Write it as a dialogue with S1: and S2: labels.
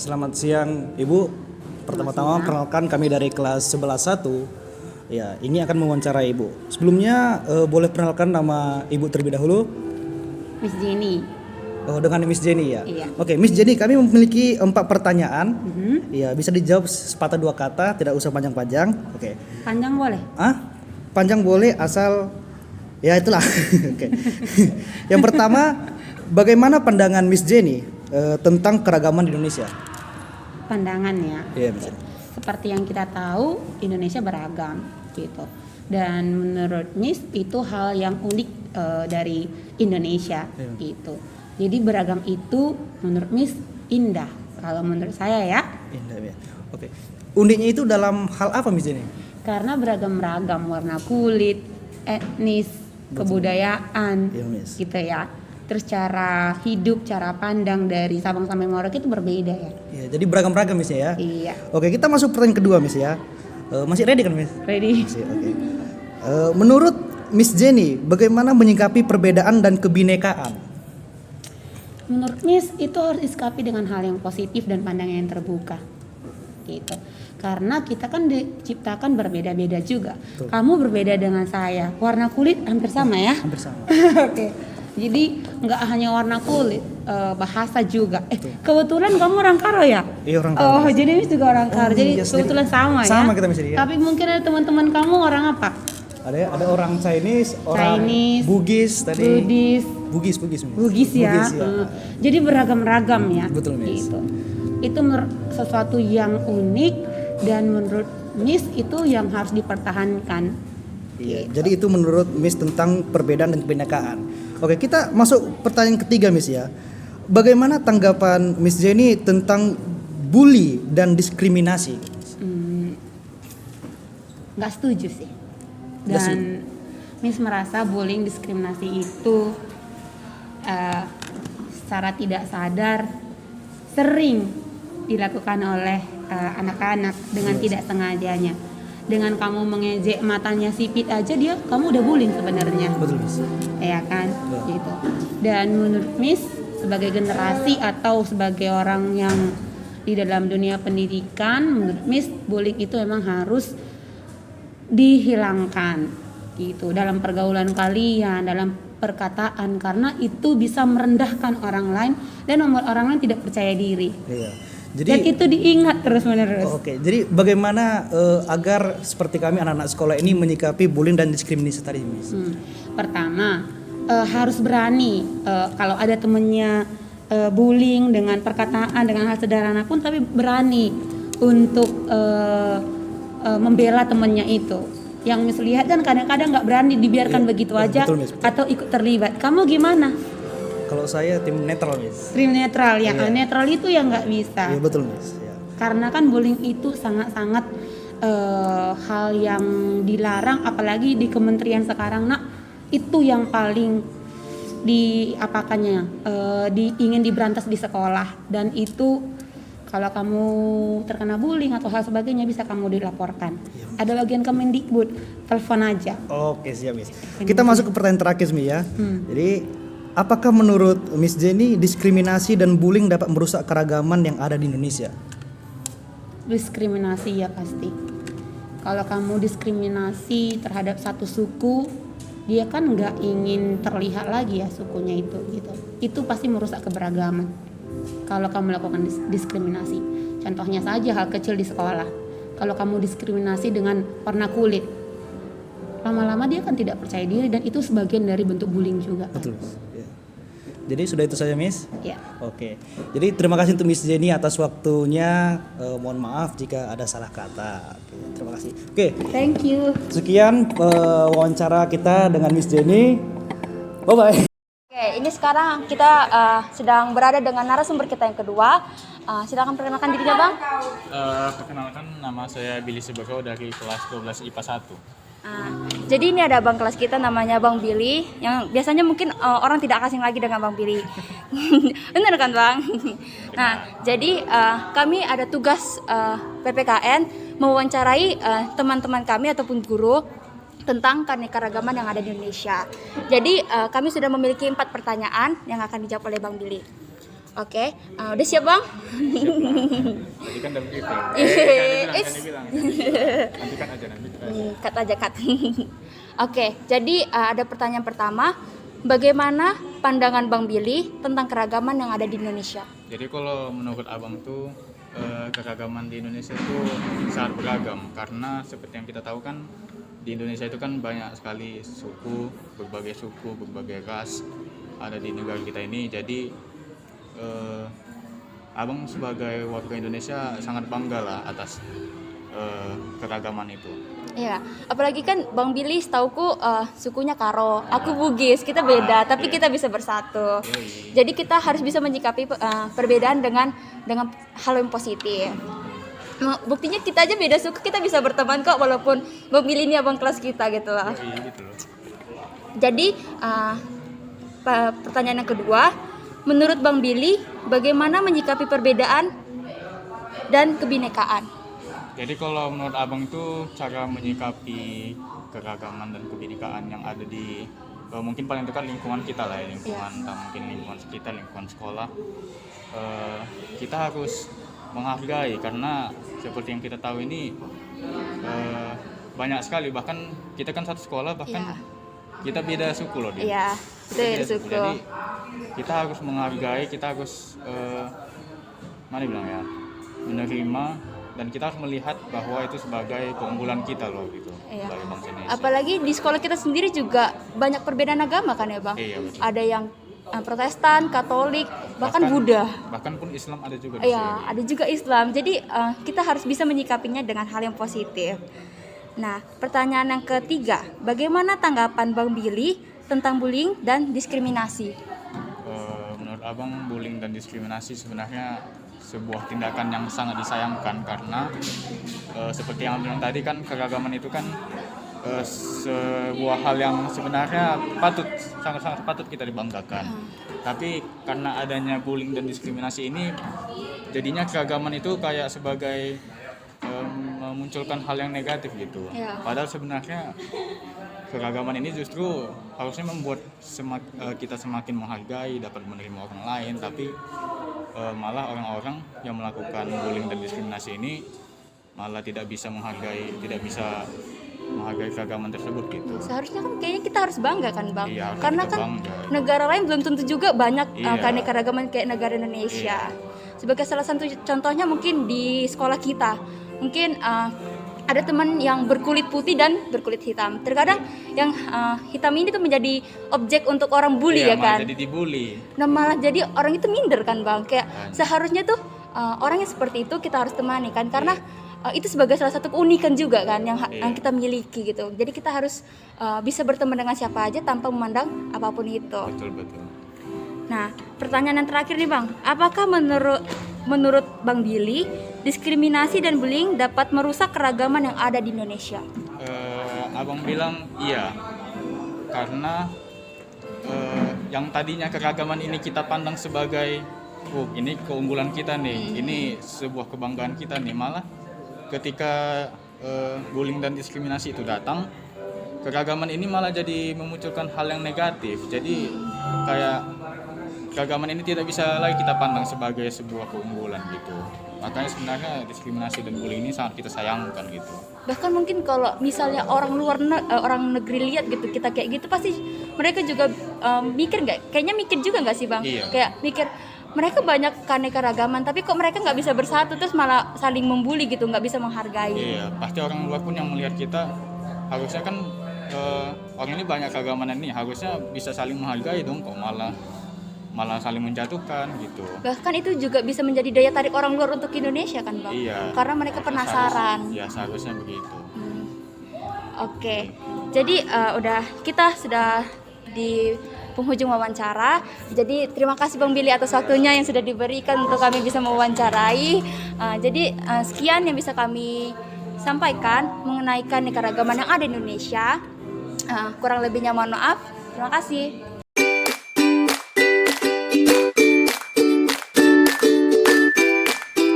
S1: selamat siang Ibu. Pertama-tama perkenalkan kami dari kelas 11-1. Ya, ini akan mewawancarai Ibu. Sebelumnya boleh perkenalkan nama Ibu terlebih dahulu.
S2: Miss Jenny.
S1: Oh, dengan Miss Jenny ya.
S2: Iya.
S1: Oke, Miss Jenny, kami memiliki 4 pertanyaan. Ya, bisa dijawab sepatah 2 kata, tidak usah panjang-panjang. Oke.
S2: Panjang boleh?
S1: Panjang boleh asal ya itulah. Oke. Yang pertama, bagaimana pandangan Miss Jenny tentang keragaman di Indonesia?
S2: Pandangan ya.
S1: Iya, Miss.
S2: Seperti yang kita tahu, Indonesia beragam gitu. Dan menurut Miss itu hal yang unik dari Indonesia gitu. Jadi beragam itu menurut Miss indah. Kalau menurut saya ya.
S1: Indah ya. Oke. Uniknya itu dalam hal apa Miss Jenny?
S2: Karena beragam-ragam warna kulit, etnis, kebudayaan,
S1: Iya, Miss.
S2: gitu ya. Terus cara hidup, cara pandang dari Sabang sampai Merauke itu berbeda ya.
S1: Iya, jadi beragam-ragam Miss ya.
S2: Iya.
S1: Oke, kita masuk pertanyaan kedua Miss ya. Masih ready kan Miss?
S2: Ready?
S1: Masih, oke. Menurut Miss Jenny, bagaimana menyikapi perbedaan dan kebinekaan?
S2: Menurut Miss itu harus disikapi dengan hal yang positif dan pandangan yang terbuka gitu. Karena kita kan diciptakan berbeda-beda juga.
S1: Betul.
S2: Kamu berbeda dengan saya, warna kulit hampir sama ya.
S1: Hampir sama.
S2: Oke. Jadi nggak hanya warna kulit, bahasa juga. Kebetulan kamu orang Karo ya?
S1: Iya, orang Karo.
S2: Oh, jadi Miss juga orang Karo. Jadi
S1: iya,
S2: kebetulan sama ya.
S1: Sama kita Miss ya.
S2: Tapi mungkin ada teman-teman kamu orang apa?
S1: Ada orang Chinese, orang
S2: Chinese,
S1: Bugis tadi.
S2: Buddhis.
S1: Miss.
S2: Bugis ya. Jadi beragam-ragam ya.
S1: Betul, Miss.
S2: Gitu. Itu sesuatu yang unik dan menurut Miss itu yang harus dipertahankan.
S1: Iya. Jadi itu menurut Miss tentang perbedaan dan kebinekaan. Oke, kita masuk pertanyaan ketiga Miss ya. Bagaimana tanggapan Miss Jenny tentang bully dan diskriminasi?
S2: Nggak setuju sih. Dan Miss merasa bullying diskriminasi itu secara tidak sadar sering dilakukan oleh anak-anak dengan tidak sengajanya. Dengan kamu mengejek matanya sipit aja kamu udah bullying sebenarnya.
S1: Betul Miss.
S2: Ya kan, gitu. Dan menurut Miss sebagai generasi atau sebagai orang yang di dalam dunia pendidikan, menurut Miss bullying itu memang harus dihilangkan gitu dalam pergaulan kalian, dalam perkataan, karena itu bisa merendahkan orang lain dan membuat orang lain tidak percaya diri.
S1: Iya. Jadi,
S2: dan itu diingat terus-menerus.
S1: Oke. Jadi bagaimana agar seperti kami anak-anak sekolah ini menyikapi bullying dan diskriminasi tadi, Miss?
S2: Pertama, harus berani kalau ada temennya bullying dengan perkataan, dengan hal sederhana pun, tapi berani untuk membela temennya itu. Yang Miss lihat kan kadang-kadang nggak berani dibiarkan begitu aja, betul, Miss, betul. Atau ikut terlibat. Kamu gimana?
S1: Kalau saya tim netral Miss.
S2: Tim netral ya, netral itu yang nggak bisa.
S1: Iya betul Miss. Ya.
S2: Karena kan bullying itu sangat-sangat hal yang dilarang, apalagi di kementerian sekarang itu yang paling ingin diberantas di sekolah, dan itu kalau kamu terkena bullying atau hal sebagainya bisa kamu dilaporkan. Ada bagian Kemendikbud, telepon aja.
S1: Oke, siap Miss. Kita masuk ke pertanyaan terakhir Miss ya. Jadi apakah menurut Miss Jenny diskriminasi dan bullying dapat merusak keragaman yang ada di Indonesia?
S2: Diskriminasi ya pasti. Kalau kamu diskriminasi terhadap satu suku, dia kan nggak ingin terlihat lagi ya sukunya itu gitu. Itu pasti merusak keberagaman. Kalau kamu melakukan diskriminasi, contohnya saja hal kecil di sekolah. Kalau kamu diskriminasi dengan warna kulit, lama-lama dia kan tidak percaya diri, dan itu sebagian dari bentuk bullying juga.
S1: Betul. Ya. Jadi sudah itu saja Miss?
S2: Ya.
S1: Oke. Jadi terima kasih untuk Miss Jenny atas waktunya. Mohon maaf jika ada salah kata. Oke, terima kasih. Oke.
S2: Thank you.
S1: Sekian wawancara kita dengan Miss Jenny. Bye bye.
S3: Oke, ini sekarang kita sedang berada dengan narasumber kita yang kedua. Silakan perkenalkan dirinya, Bang.
S4: Perkenalkan, nama saya Billy Sebekau dari kelas 12 IPA 1.
S3: Jadi ini ada abang kelas kita namanya Bang Billy, yang biasanya mungkin orang tidak asing lagi dengan Bang Billy. Benar kan, Bang? Nah, jadi kami ada tugas PPKN mewawancarai teman-teman kami ataupun guru tentang keanekaragaman yang ada di Indonesia. Jadi kami sudah memiliki 4 pertanyaan yang akan dijawab oleh Bang Billy. Oke, udah siap Bang?
S4: Tadi kan udah begitu.
S3: It's-
S4: Kan dibilang. Nanti kan aja nanti.
S3: Cut aja cut. Oke, jadi ada pertanyaan pertama, bagaimana pandangan Bang Billy tentang keragaman yang ada di Indonesia?
S4: Jadi kalau menurut abang tuh keragaman di Indonesia tuh sangat beragam karena seperti yang kita tahu kan di Indonesia itu kan banyak sekali suku, berbagai ras ada di negara kita ini. Jadi abang sebagai warga Indonesia sangat bangga lah atas keragaman itu.
S3: Iya, apalagi kan Bang Billy setauku sukunya Karo, aku Bugis, kita beda, tapi kita bisa bersatu.
S4: Yoi.
S3: Jadi kita harus bisa menyikapi perbedaan dengan hal yang positif. Nah, buktinya kita aja beda suku, kita bisa berteman kok walaupun Bang Billy ini abang kelas kita gitu lah.
S4: Yoi, gitu loh.
S3: Jadi pertanyaan yang kedua, menurut Bang Billy, bagaimana menyikapi perbedaan dan kebinekaan?
S4: Jadi kalau menurut abang itu cara menyikapi keragaman dan kebinekaan yang ada di mungkin paling dekat lingkungan kita lah ya, lingkungan entah mungkin lingkungan sekitar, lingkungan sekolah, kita harus menghargai karena seperti yang kita tahu ini banyak sekali, bahkan kita kan satu sekolah bahkan kita beda suku loh dia.
S3: Iya,
S4: Kita beda
S3: betul suku.
S4: Jadi kita harus menghargai, kita harus mana bilang ya, menerima, dan kita harus melihat bahwa itu sebagai keunggulan kita loh gitu,
S3: Iya.
S4: sebagai bangsa Indonesia.
S3: Apalagi di sekolah kita sendiri juga banyak perbedaan agama kan ya Bang?
S4: Iya, betul.
S3: Ada yang Protestan, Katolik, bahkan Buddha.
S4: Bahkan pun Islam ada juga di sini.
S3: Iya, ada juga Islam. Jadi kita harus bisa menyikapinya dengan hal yang positif. Nah, pertanyaan yang ketiga, bagaimana tanggapan Bang Billy tentang bullying dan diskriminasi?
S4: Menurut abang bullying dan diskriminasi sebenarnya sebuah tindakan yang sangat disayangkan karena seperti yang abang bilang tadi kan keragaman itu kan sebuah hal yang sebenarnya sangat patut kita dibanggakan. Tapi karena adanya bullying dan diskriminasi ini jadinya keragaman itu kayak sebagai memunculkan hal yang negatif gitu.
S3: Ya.
S4: Padahal sebenarnya keragaman ini justru harusnya membuat kita semakin menghargai, dapat menerima orang lain, tapi malah orang-orang yang melakukan bullying dan diskriminasi ini malah tidak bisa menghargai keragaman tersebut gitu.
S3: Seharusnya kan kayaknya kita harus bangga kan Bang?
S4: Iya, harus
S3: Karena
S4: kita
S3: kan
S4: bangga.
S3: negara lain belum tentu juga banyak
S4: Iya.
S3: keanekaragaman kayak negara Indonesia. Sebagai salah satu contohnya mungkin di sekolah kita, mungkin ada teman yang berkulit putih dan berkulit hitam. Terkadang yang hitam ini tuh menjadi objek untuk orang bully ya
S4: malah
S3: kan.
S4: jadi dibully.
S3: Nah malah jadi orang itu minder kan Bang. Kayak seharusnya tuh orang yang seperti itu kita harus temani kan, karena itu sebagai salah satu keunikan juga kan yang kita miliki gitu. Jadi kita harus bisa berteman dengan siapa aja tanpa memandang apapun itu.
S4: Betul.
S3: Nah, pertanyaan yang terakhir nih Bang, apakah menurut Bang Billy diskriminasi dan bullying dapat merusak keragaman yang ada di Indonesia?
S4: Abang bilang iya, karena yang tadinya keragaman ini kita pandang sebagai ini keunggulan kita nih, ini sebuah kebanggaan kita nih, malah ketika bullying dan diskriminasi itu datang, keragaman ini malah jadi memunculkan hal yang negatif. Jadi kayak keragaman ini tidak bisa lagi kita pandang sebagai sebuah keunggulan gitu. Makanya sebenarnya diskriminasi dan bullying ini sangat kita sayangkan gitu.
S3: Bahkan mungkin kalau misalnya orang negeri lihat gitu kita kayak gitu, pasti mereka juga mikir nggak? Kayaknya mikir juga nggak sih Bang?
S4: Iya.
S3: Kayak mikir mereka banyak keanekaragaman, tapi kok mereka nggak bisa bersatu, terus malah saling membuli gitu, nggak bisa menghargai.
S4: Iya, pasti orang luar pun yang melihat kita harusnya kan orang ini banyak keragaman ini, harusnya bisa saling menghargai dong, kok malah saling menjatuhkan gitu.
S3: Bahkan itu juga bisa menjadi daya tarik orang luar untuk Indonesia kan Bang?
S4: Iya.
S3: Karena mereka penasaran.
S4: Seharusnya begitu.
S3: Oke, jadi kita sudah di penghujung wawancara. Jadi terima kasih Bang Billy atas waktunya yang sudah diberikan untuk kami bisa mewawancarai. Jadi sekian yang bisa kami sampaikan mengenai keanekaragaman yang ada di Indonesia. Kurang lebihnya mohon maaf. Terima kasih.